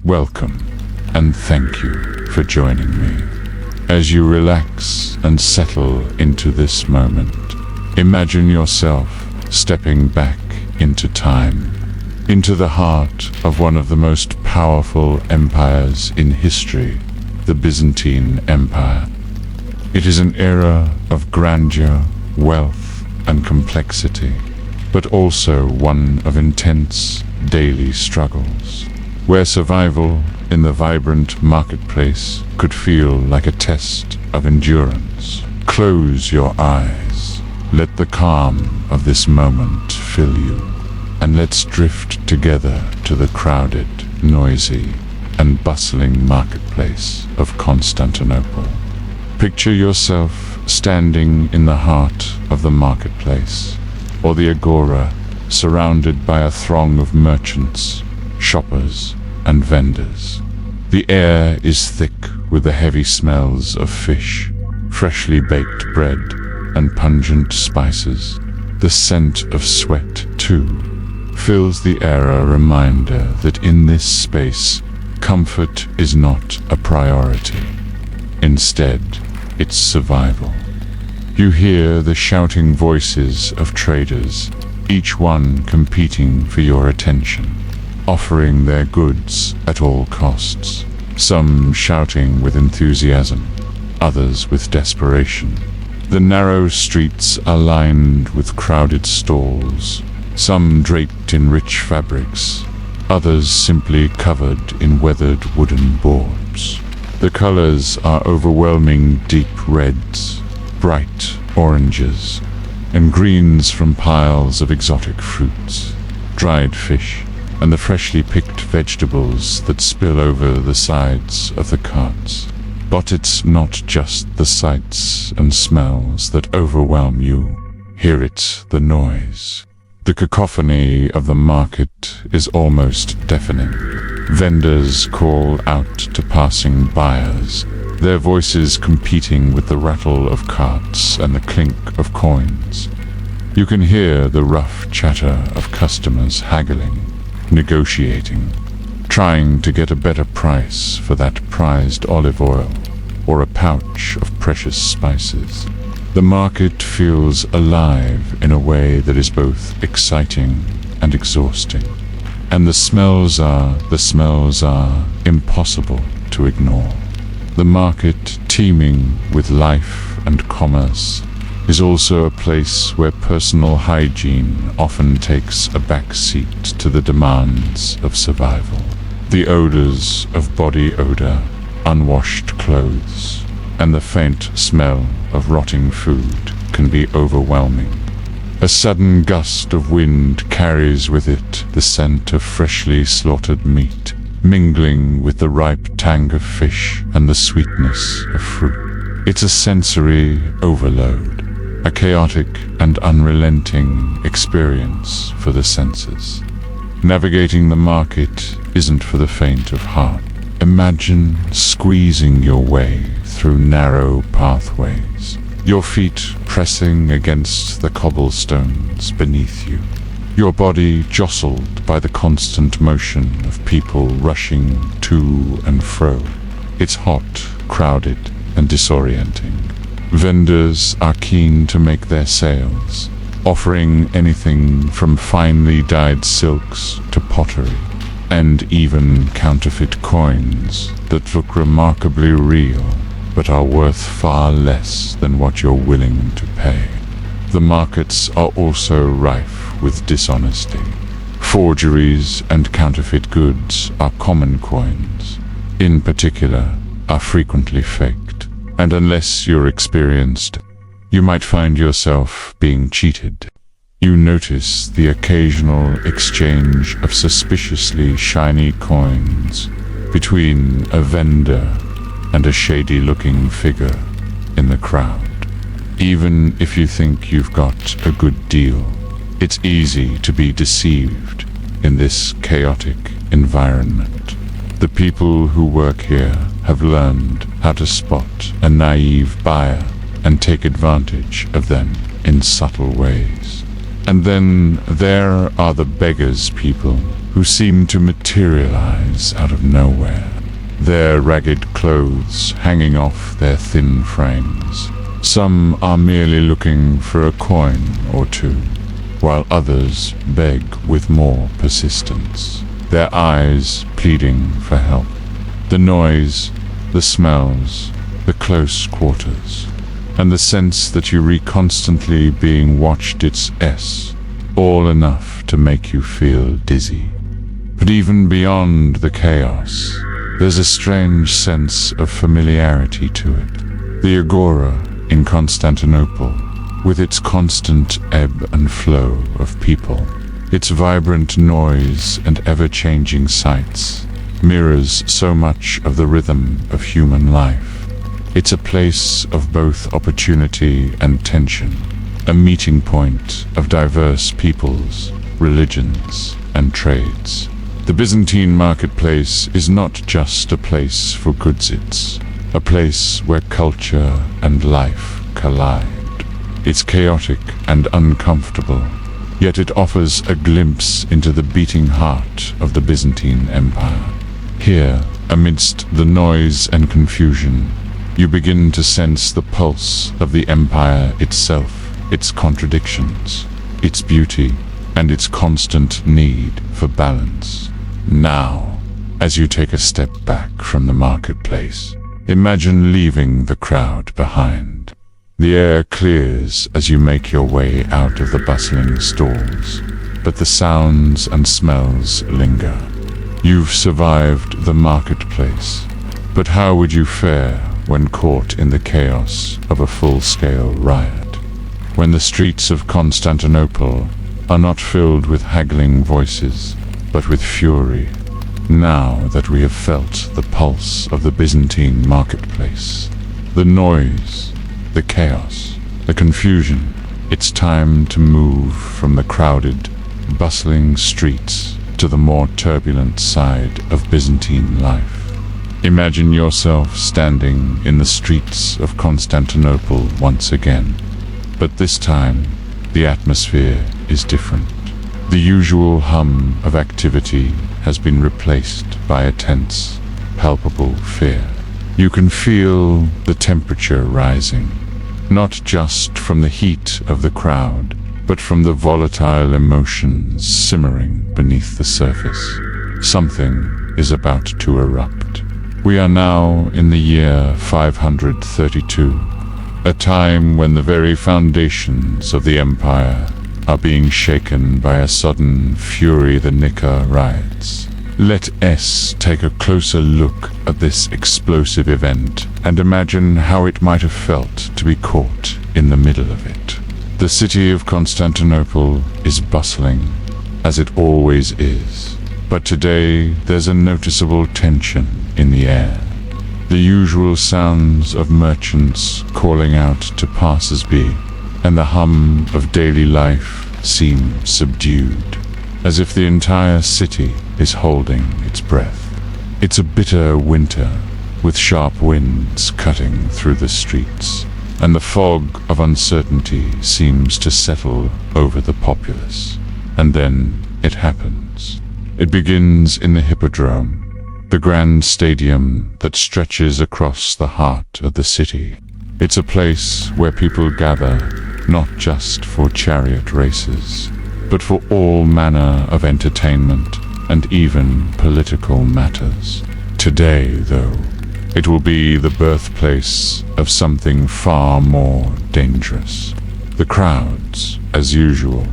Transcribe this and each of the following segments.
Welcome, and thank you for joining me. As you relax and settle into this moment, imagine yourself stepping back into time, into the heart of one of the most powerful empires in history, the Byzantine Empire. It is an era of grandeur, wealth, and complexity, but also one of intense daily struggles, where survival in the vibrant marketplace could feel like a test of endurance. Close your eyes, let the calm of this moment fill you, and let's drift together to the crowded, noisy, and bustling marketplace of Constantinople. Picture yourself standing in the heart of the marketplace, or the agora, surrounded by a throng of merchants, shoppers, and vendors. The air is thick with the heavy smells of fish, freshly baked bread, and pungent spices. The scent of sweat, too, fills the air, a reminder that in this space, comfort is not a priority. Instead, it's survival. You hear the shouting voices of traders, each one competing for your attention, offering their goods at all costs, some shouting with enthusiasm, others with desperation. The narrow streets are lined with crowded stalls, some draped in rich fabrics, others simply covered in weathered wooden boards. The colors are overwhelming: deep reds, bright oranges, and greens from piles of exotic fruits, dried fish, and the freshly picked vegetables that spill over the sides of the carts. But it's not just the sights and smells that overwhelm you. Hear it, the noise. The cacophony of the market is almost deafening. Vendors call out to passing buyers, their voices competing with the rattle of carts and the clink of coins. You can hear the rough chatter of customers haggling, negotiating, trying to get a better price for that prized olive oil or a pouch of precious spices. The market feels alive in a way that is both exciting and exhausting. And the smells are impossible to ignore. The market, teeming with life and commerce, is also a place where personal hygiene often takes a back seat to the demands of survival. The odors of body odor, unwashed clothes, and the faint smell of rotting food can be overwhelming. A sudden gust of wind carries with it the scent of freshly slaughtered meat, mingling with the ripe tang of fish and the sweetness of fruit. It's a sensory overload, a chaotic and unrelenting experience for the senses. Navigating the market isn't for the faint of heart. Imagine squeezing your way through narrow pathways, your feet pressing against the cobblestones beneath you, your body jostled by the constant motion of people rushing to and fro. It's hot, crowded, and disorienting. Vendors are keen to make their sales, offering anything from finely dyed silks to pottery, and even counterfeit coins that look remarkably real but are worth far less than what you're willing to pay. The markets are also rife with dishonesty. Forgeries and counterfeit goods are common. Coins, in particular, are frequently faked, and unless you're experienced, you might find yourself being cheated. You notice the occasional exchange of suspiciously shiny coins between a vendor and a shady-looking figure in the crowd. Even if you think you've got a good deal, it's easy to be deceived in this chaotic environment. The people who work here have learned how to spot a naive buyer and take advantage of them in subtle ways. And then there are the beggars people, who seem to materialize out of nowhere, their ragged clothes hanging off their thin frames. Some are merely looking for a coin or two, while others beg with more persistence, their eyes pleading for help. The noise, the smells, the close quarters, and the sense that you are constantly being watched, it's all enough to make you feel dizzy. But even beyond the chaos, there's a strange sense of familiarity to it. The Agora in Constantinople, with its constant ebb and flow of people, its vibrant noise and ever-changing sights, mirrors so much of the rhythm of human life. It's a place of both opportunity and tension, a meeting point of diverse peoples, religions, and trades. The Byzantine marketplace is not just a place for goods, it's a place where culture and life collide. It's chaotic and uncomfortable, yet it offers a glimpse into the beating heart of the Byzantine Empire. Here, amidst the noise and confusion, you begin to sense the pulse of the empire itself, its contradictions, its beauty, and its constant need for balance. Now, as you take a step back from the marketplace, imagine leaving the crowd behind. The air clears as you make your way out of the bustling stalls, but the sounds and smells linger. You've survived the marketplace, but how would you fare when caught in the chaos of a full-scale riot? When the streets of Constantinople are not filled with haggling voices, but with fury. Now that we have felt the pulse of the Byzantine marketplace, the noise, the chaos, the confusion, it's time to move from the crowded, bustling streets to the more turbulent side of Byzantine life. Imagine yourself standing in the streets of Constantinople once again, but this time the atmosphere is different. The usual hum of activity has been replaced by a tense, palpable fear. You can feel the temperature rising, not just from the heat of the crowd, but from the volatile emotions simmering beneath the surface. Something is about to erupt. We are now in the year 532, a time when the very foundations of the empire are being shaken by a sudden fury, the Nika riots. Let us take a closer look at this explosive event and imagine how it might have felt to be caught in the middle of it. The city of Constantinople is bustling, as it always is, but today there's a noticeable tension in the air. The usual sounds of merchants calling out to passers-by and the hum of daily life seem subdued, as if the entire city is holding its breath. It's a bitter winter, with sharp winds cutting through the streets, and the fog of uncertainty seems to settle over the populace. And then it happens. It begins in the Hippodrome, the grand stadium that stretches across the heart of the city. It's a place where people gather not just for chariot races, but for all manner of entertainment and even political matters. Today, though, it will be the birthplace of something far more dangerous. The crowds, as usual,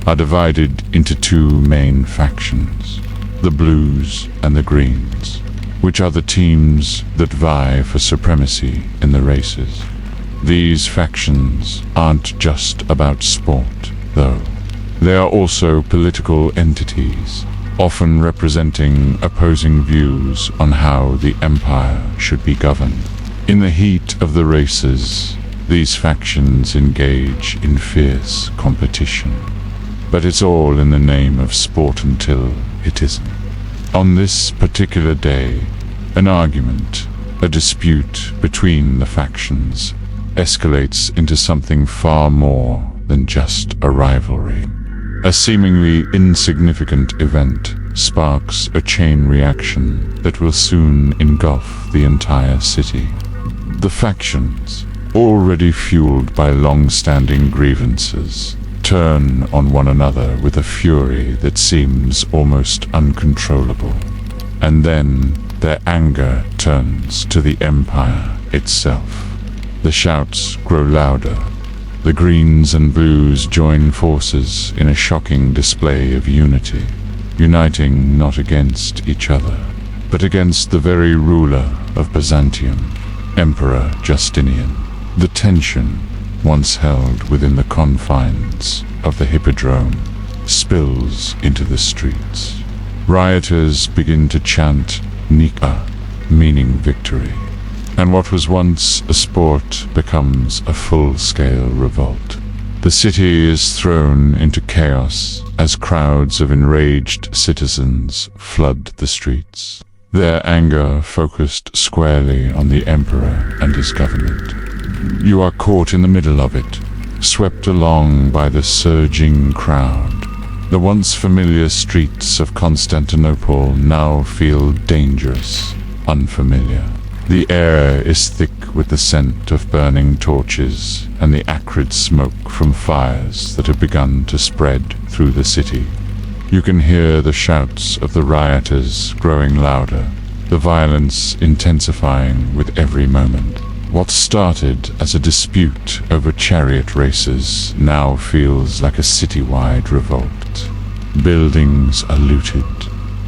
are divided into two main factions, the Blues and the Greens, which are the teams that vie for supremacy in the races. These factions aren't just about sport, though. They are also political entities, often representing opposing views on how the empire should be governed. In the heat of the races, these factions engage in fierce competition. But it's all in the name of sport until it isn't. On this particular day, an argument, a dispute between the factions, escalates into something far more than just a rivalry. A seemingly insignificant event sparks a chain reaction that will soon engulf the entire city. The factions, already fueled by long-standing grievances, turn on one another with a fury that seems almost uncontrollable. And then their anger turns to the empire itself. The shouts grow louder. The greens and blues join forces in a shocking display of unity, uniting not against each other, but against the very ruler of Byzantium, Emperor Justinian. The tension, once held within the confines of the hippodrome, spills into the streets. Rioters begin to chant Nika, meaning victory, and what was once a sport becomes a full-scale revolt. The city is thrown into chaos as crowds of enraged citizens flood the streets, their anger focused squarely on the emperor and his government. You are caught in the middle of it, swept along by the surging crowd. The once familiar streets of Constantinople now feel dangerous, unfamiliar. The air is thick with the scent of burning torches and the acrid smoke from fires that have begun to spread through the city. You can hear the shouts of the rioters growing louder, the violence intensifying with every moment. What started as a dispute over chariot races now feels like a citywide revolt. Buildings are looted,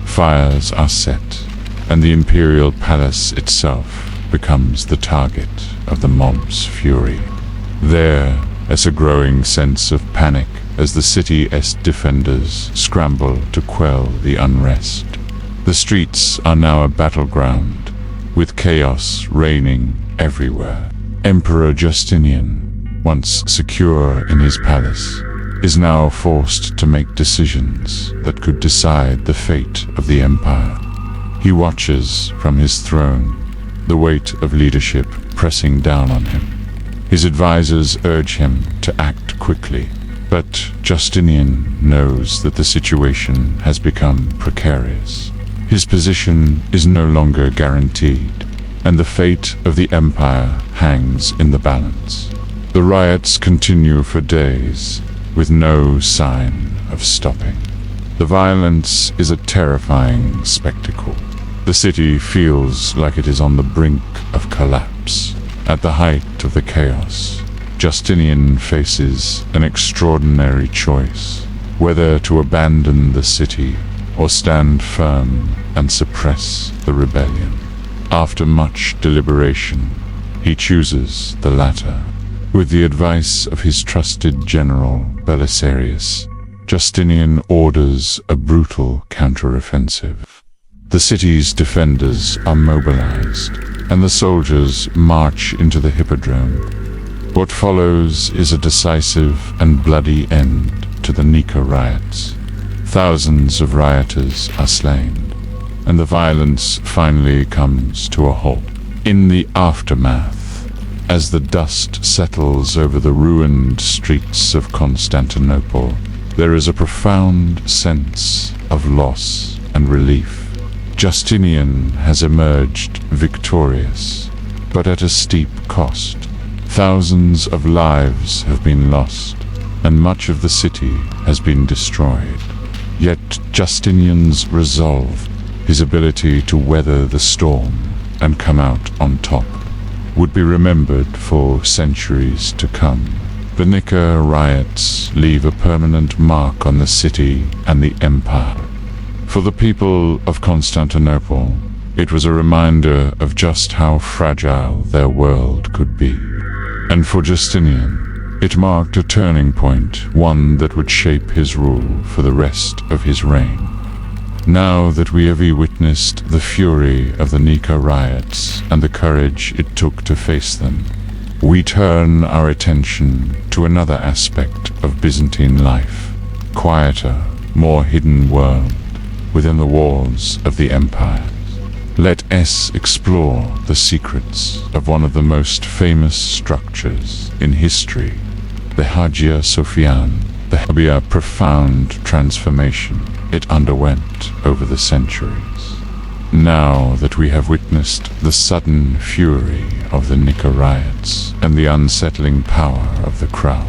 fires are set, and the imperial palace itself becomes the target of the mob's fury. There is a growing sense of panic as the city's defenders scramble to quell the unrest. The streets are now a battleground, with chaos reigning everywhere. Emperor Justinian, once secure in his palace, is now forced to make decisions that could decide the fate of the empire. He watches from his throne, the weight of leadership pressing down on him. His advisors urge him to act quickly, but Justinian knows that the situation has become precarious. His position is no longer guaranteed, and the fate of the empire hangs in the balance. The riots continue for days, with no sign of stopping. The violence is a terrifying spectacle. The city feels like it is on the brink of collapse. At the height of the chaos, Justinian faces an extraordinary choice, whether to abandon the city or stand firm and suppress the rebellion. After much deliberation, he chooses the latter. With the advice of his trusted general, Belisarius, Justinian orders a brutal counteroffensive. The city's defenders are mobilized, and the soldiers march into the hippodrome. What follows is a decisive and bloody end to the Nika riots. Thousands of rioters are slain, and the violence finally comes to a halt. In the aftermath, as the dust settles over the ruined streets of Constantinople, there is a profound sense of loss and relief. Justinian has emerged victorious, but at a steep cost. Thousands of lives have been lost, and much of the city has been destroyed. Yet Justinian's resolve, his ability to weather the storm and come out on top, would be remembered for centuries to come. The Nika riots leave a permanent mark on the city and the empire. For the people of Constantinople, it was a reminder of just how fragile their world could be. And for Justinian, it marked a turning point, one that would shape his rule for the rest of his reign. Now that we have witnessed the fury of the Nika riots and the courage it took to face them, we turn our attention to another aspect of Byzantine life, quieter, more hidden world within the walls of the empire. Let us explore the secrets of one of the most famous structures in history, the Hagia Sophian, the Hagia profound transformation. it underwent over the centuries. Now that we have witnessed the sudden fury of the Nika riots and the unsettling power of the crowd,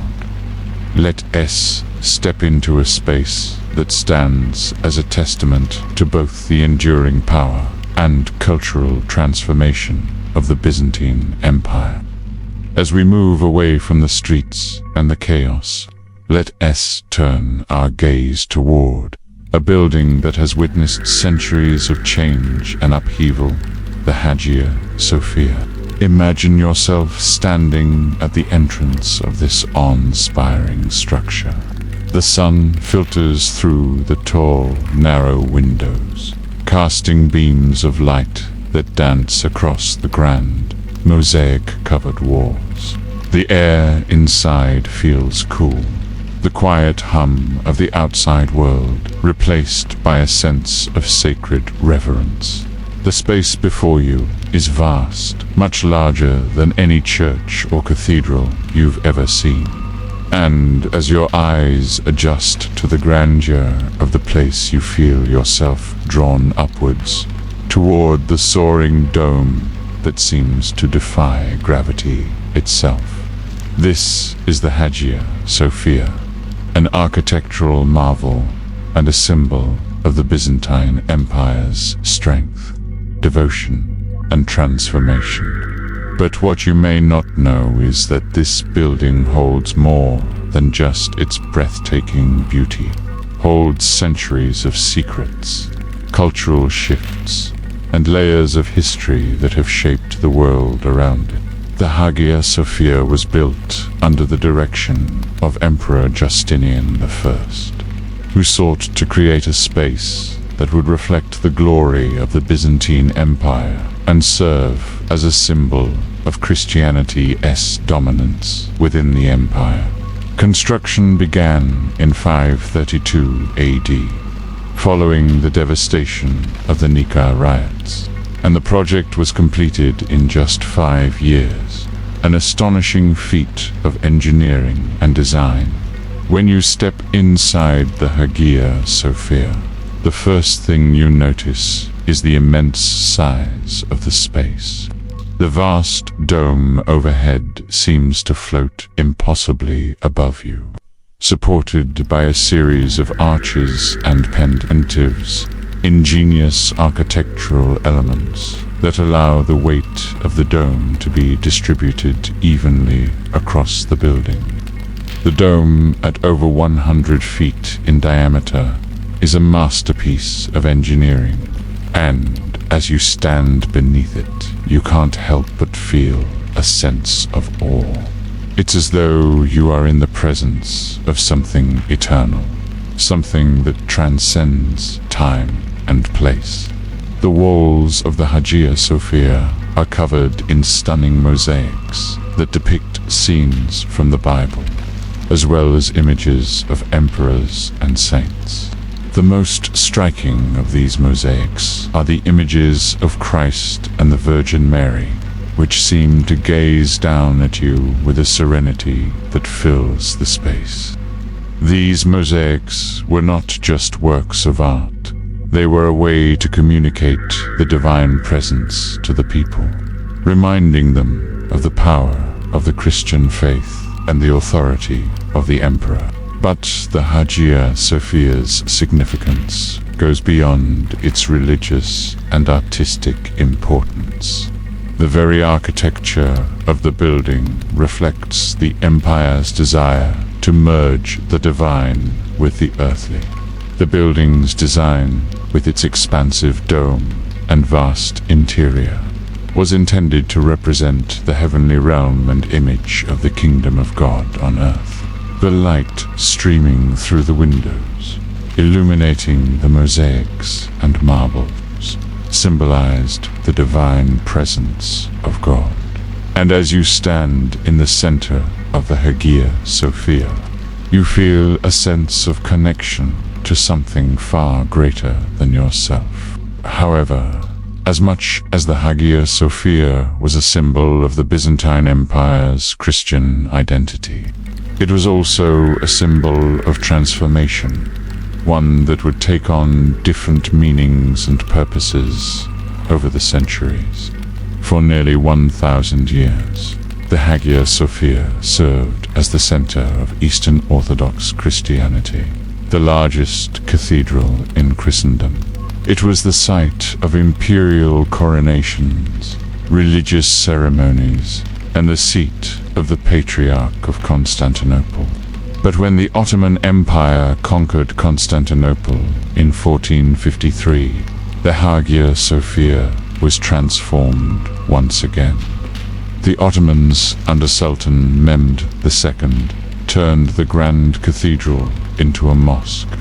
let us step into a space that stands as a testament to both the enduring power and cultural transformation of the Byzantine Empire. As we move away from the streets and the chaos, let us turn our gaze toward a building that has witnessed centuries of change and upheaval, the Hagia Sophia. Imagine yourself standing at the entrance of this awe-inspiring structure. The sun filters through the tall, narrow windows, casting beams of light that dance across the grand, mosaic-covered walls. The air inside feels cool, the quiet hum of the outside world replaced by a sense of sacred reverence. The space before you is vast, much larger than any church or cathedral you've ever seen. And as your eyes adjust to the grandeur of the place, you feel yourself drawn upwards toward the soaring dome that seems to defy gravity itself. This is the Hagia Sophia, an architectural marvel and a symbol of the Byzantine Empire's strength, devotion, and transformation. But what you may not know is that this building holds more than just its breathtaking beauty, holds centuries of secrets, cultural shifts, and layers of history that have shaped the world around it. The Hagia Sophia was built under the direction of Emperor Justinian I, who sought to create a space that would reflect the glory of the Byzantine Empire and serve as a symbol of Christianity's dominance within the empire. Construction began in 532 AD, following the devastation of the Nika riots, and the project was completed in just 5 years, an astonishing feat of engineering and design. When you step inside the Hagia Sophia, the first thing you notice is the immense size of the space. The vast dome overhead seems to float impossibly above you, supported by a series of arches and pendentives, ingenious architectural elements that allow the weight of the dome to be distributed evenly across the building. The dome, at over 100 feet in diameter, is a masterpiece of engineering, and as you stand beneath it, you can't help but feel a sense of awe. It's as though you are in the presence of something eternal, something that transcends time and place. The walls of the Hagia Sophia are covered in stunning mosaics that depict scenes from the Bible, as well as images of emperors and saints. The most striking of these mosaics are the images of Christ and the Virgin Mary, which seem to gaze down at you with a serenity that fills the space. These mosaics were not just works of art. They were a way to communicate the divine presence to the people, reminding them of the power of the Christian faith and the authority of the emperor. But the Hagia Sophia's significance goes beyond its religious and artistic importance. The very architecture of the building reflects the empire's desire to merge the divine with the earthly. The building's design, with its expansive dome and vast interior, was intended to represent the heavenly realm and image of the kingdom of God on earth. The light streaming through the windows, illuminating the mosaics and marbles, symbolized the divine presence of God. And as you stand in the center of the Hagia Sophia, you feel a sense of connection to something far greater than yourself. However, as much as the Hagia Sophia was a symbol of the Byzantine Empire's Christian identity, it was also a symbol of transformation. one that would take on different meanings and purposes over the centuries. For nearly 1,000 years, the Hagia Sophia served as the center of Eastern Orthodox Christianity, the largest cathedral in Christendom. It was the site of imperial coronations, religious ceremonies, and the seat of the Patriarch of Constantinople. But when the Ottoman Empire conquered Constantinople in 1453, the Hagia Sophia was transformed once again. The Ottomans, under Sultan Mehmed II, turned the Grand Cathedral into a mosque,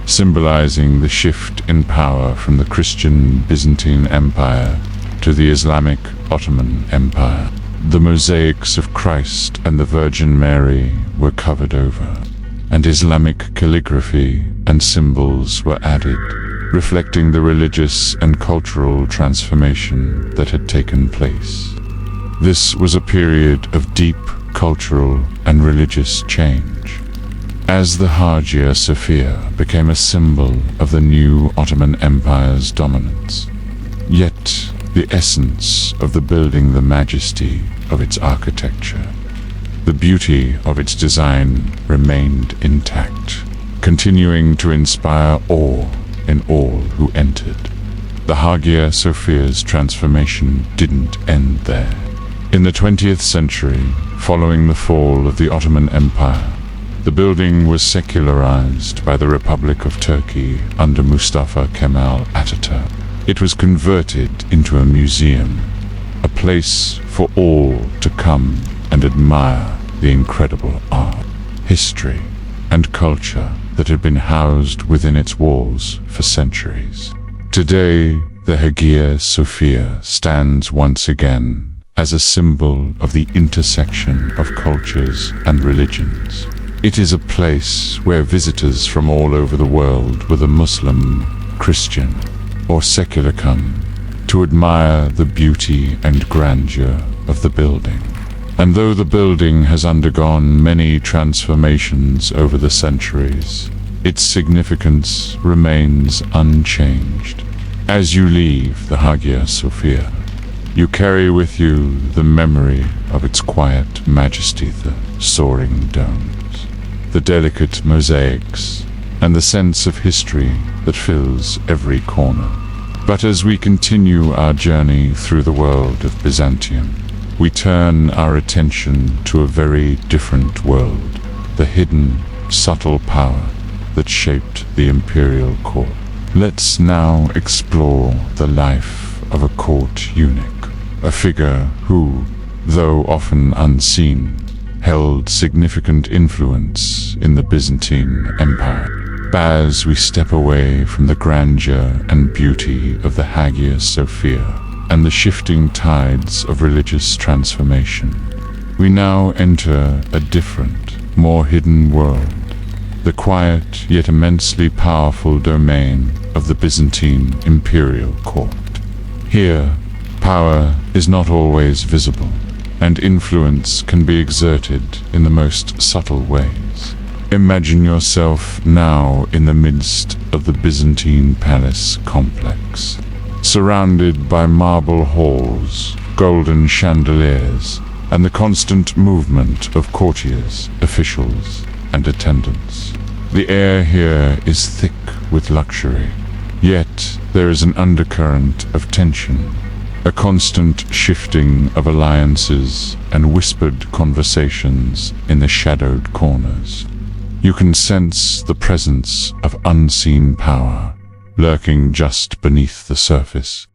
symbolizing the shift in power from the Christian Byzantine Empire to the Islamic Ottoman Empire. The mosaics of Christ and the Virgin Mary were covered over, and Islamic calligraphy and symbols were added, reflecting the religious and cultural transformation that had taken place. This was a period of deep cultural and religious change, as the Hagia Sophia became a symbol of the new Ottoman Empire's dominance. Yet, the essence of the building, the majesty of its architecture, the beauty of its design remained intact, continuing to inspire awe in all who entered. The Hagia Sophia's transformation didn't end there. In the 20th century, following the fall of the Ottoman Empire, the building was secularized by the Republic of Turkey under Mustafa Kemal Ataturk. It was converted into a museum, a place for all to come and admire the incredible art, history, and culture that had been housed within its walls for centuries. Today, the Hagia Sophia stands once again as a symbol of the intersection of cultures and religions. It is a place where visitors from all over the world, whether Muslim, Christian, or secular, come to admire the beauty and grandeur of the building. And though the building has undergone many transformations over the centuries, its significance remains unchanged. As you leave the Hagia Sophia, you carry with you the memory of its quiet majesty, the soaring domes, the delicate mosaics, and the sense of history that fills every corner. But as we continue our journey through the world of Byzantium, we turn our attention to a very different world, the hidden, subtle power that shaped the imperial court. Let's now explore the life of a court eunuch, a figure who, though often unseen, held significant influence in the Byzantine Empire. As we step away from the grandeur and beauty of the Hagia Sophia and the shifting tides of religious transformation, we now enter a different, more hidden world, the quiet yet immensely powerful domain of the Byzantine imperial court. Here, power is not always visible, and influence can be exerted in the most subtle ways. Imagine yourself now in the midst of the Byzantine palace complex, surrounded by marble halls, golden chandeliers, and the constant movement of courtiers, officials, and attendants. The air here is thick with luxury, yet there is an undercurrent of tension, a constant shifting of alliances and whispered conversations in the shadowed corners. You can sense the presence of unseen power lurking just beneath the surface.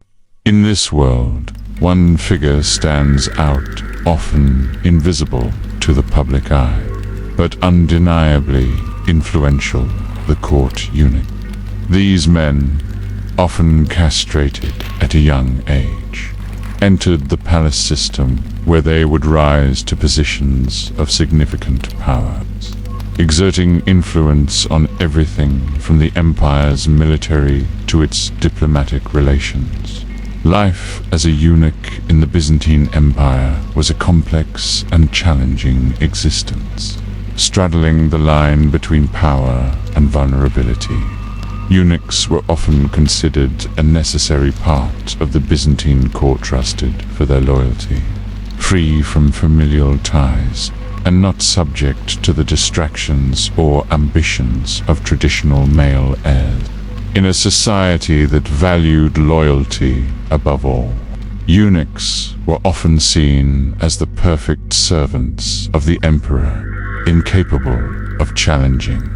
In this world, one figure stands out, often invisible to the public eye, but undeniably influential, the court eunuch. These men, often castrated at a young age, entered the palace system where they would rise to positions of significant power, exerting influence on everything from the empire's military to its diplomatic relations. Life as a eunuch in the Byzantine Empire was a complex and challenging existence, straddling the line between power and vulnerability. Eunuchs were often considered a necessary part of the Byzantine court, trusted for their loyalty, free from familial ties, and not subject to the distractions or ambitions of traditional male heirs. In a society that valued loyalty above all, eunuchs were often seen as the perfect servants of the emperor, incapable of challenging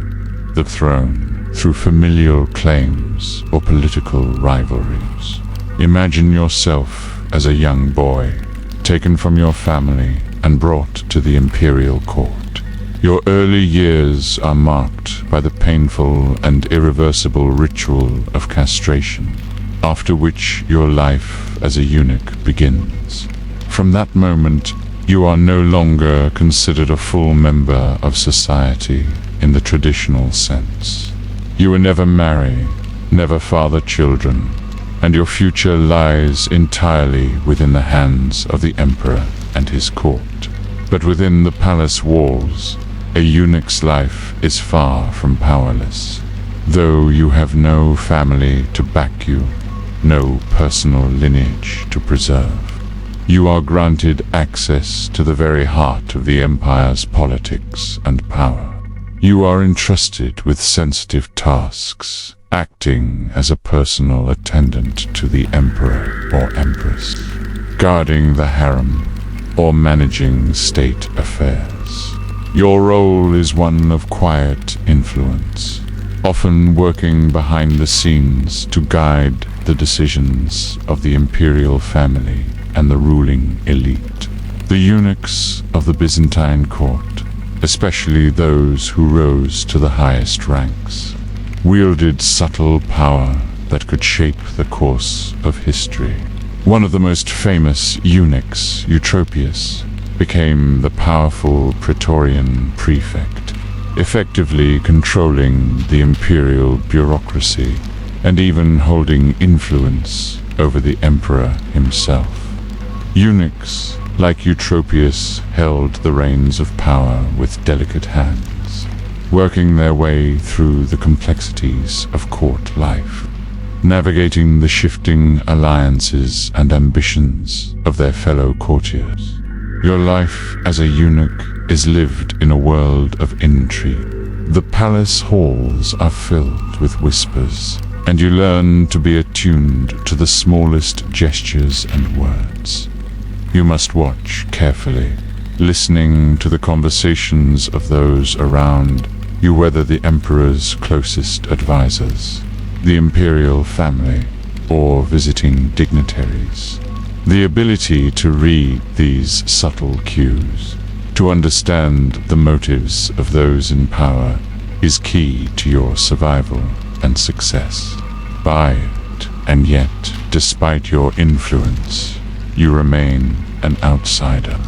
the throne through familial claims or political rivalries. Imagine yourself as a young boy, taken from your family and brought to the imperial court. Your early years are marked by the painful and irreversible ritual of castration, after which your life as a eunuch begins. From that moment, you are no longer considered a full member of society in the traditional sense. You will never marry, never father children, and your future lies entirely within the hands of the emperor and his court. But within the palace walls, a eunuch's life is far from powerless. Though you have no family to back you, no personal lineage to preserve, you are granted access to the very heart of the empire's politics and power. You are entrusted with sensitive tasks, acting as a personal attendant to the emperor or empress, guarding the harem, or managing state affairs. Your role is one of quiet influence, often working behind the scenes to guide the decisions of the imperial family and the ruling elite. The eunuchs of the Byzantine court, especially those who rose to the highest ranks, wielded subtle power that could shape the course of history. One of the most famous eunuchs, Eutropius, became the powerful Praetorian prefect, effectively controlling the imperial bureaucracy and even holding influence over the emperor himself. Eunuchs like Eutropius held the reins of power with delicate hands, working their way through the complexities of court life, navigating the shifting alliances and ambitions of their fellow courtiers. Your life as a eunuch is lived in a world of intrigue. The palace halls are filled with whispers, and you learn to be attuned to the smallest gestures and words. You must watch carefully, listening to the conversations of those around you, whether the emperor's closest advisors, the imperial family, or visiting dignitaries. The ability to read these subtle cues, to understand the motives of those in power, is key to your survival and success. By it, and yet, despite your influence, you remain an outsider.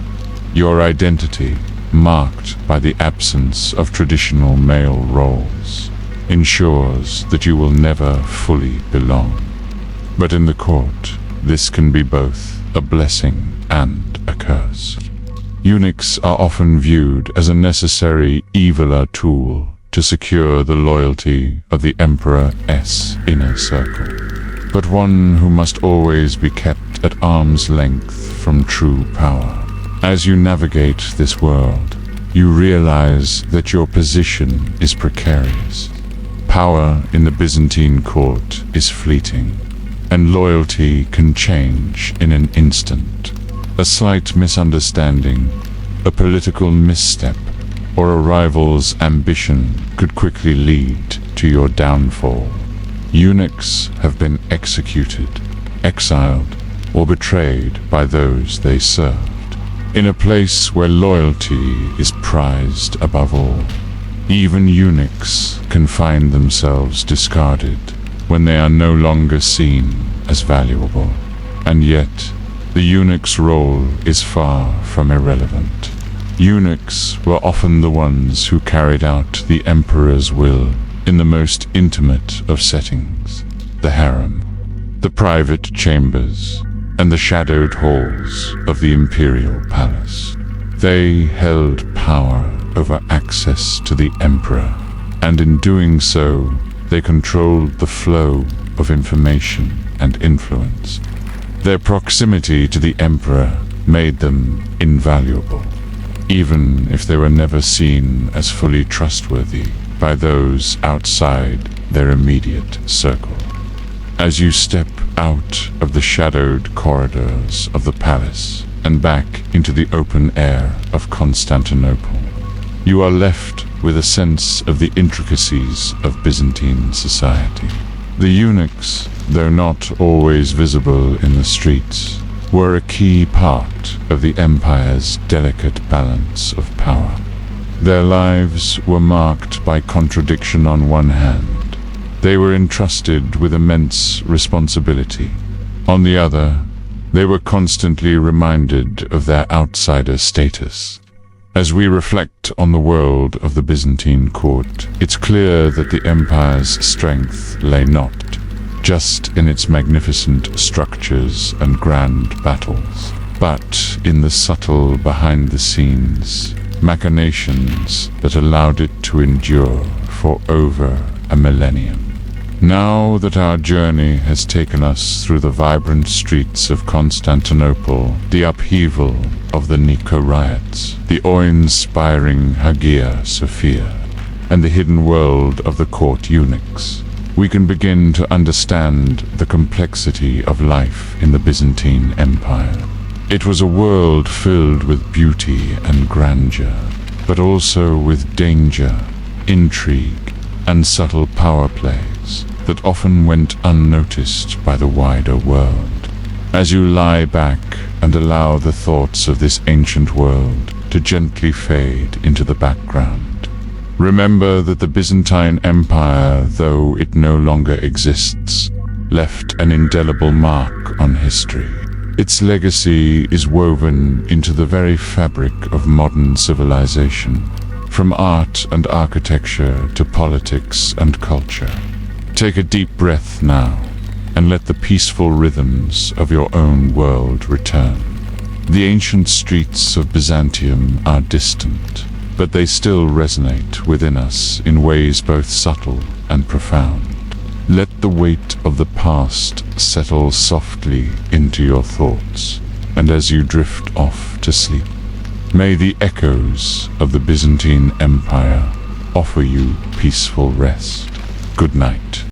Your identity, marked by the absence of traditional male roles, ensures that you will never fully belong. But in the court, this can be both a blessing and a curse. Eunuchs are often viewed as a necessary eviler tool to secure the loyalty of the emperor's inner circle, but one who must always be kept at arm's length from true power. As you navigate this world, you realize that your position is precarious. Power in the Byzantine court is fleeting, and loyalty can change in an instant. A slight misunderstanding, a political misstep, or a rival's ambition could quickly lead to your downfall. Eunuchs have been executed, exiled, or betrayed by those they served. In a place where loyalty is prized above all, even eunuchs can find themselves discarded when they are no longer seen as valuable. And yet, the eunuch's role is far from irrelevant. Eunuchs were often the ones who carried out the emperor's will in the most intimate of settings: the harem, the private chambers, and the shadowed halls of the imperial palace. They held power over access to the emperor, and in doing so, They controlled the flow of information and influence. Their proximity to the emperor made them invaluable, even if they were never seen as fully trustworthy by those outside their immediate circle. As you step out of the shadowed corridors of the palace and back into the open air of Constantinople, you are left with a sense of the intricacies of Byzantine society. The eunuchs, though not always visible in the streets, were a key part of the empire's delicate balance of power. Their lives were marked by contradiction. On one hand, they were entrusted with immense responsibility. On the other, they were constantly reminded of their outsider status. As we reflect on the world of the Byzantine court, it's clear that the empire's strength lay not just in its magnificent structures and grand battles, but in the subtle behind-the-scenes machinations that allowed it to endure for over a millennium. Now that our journey has taken us through the vibrant streets of Constantinople, the upheaval of the Nika riots, the awe-inspiring Hagia Sophia, and the hidden world of the court eunuchs, we can begin to understand the complexity of life in the Byzantine Empire. It was a world filled with beauty and grandeur, but also with danger, intrigue, and subtle power plays that often went unnoticed by the wider world. As you lie back and allow the thoughts of this ancient world to gently fade into the background, remember that the Byzantine Empire, though it no longer exists, left an indelible mark on history. Its legacy is woven into the very fabric of modern civilization, from art and architecture to politics and culture. Take a deep breath now, and let the peaceful rhythms of your own world return. The ancient streets of Byzantium are distant, but they still resonate within us in ways both subtle and profound. Let the weight of the past settle softly into your thoughts, and as you drift off to sleep, may the echoes of the Byzantine Empire offer you peaceful rest. Good night.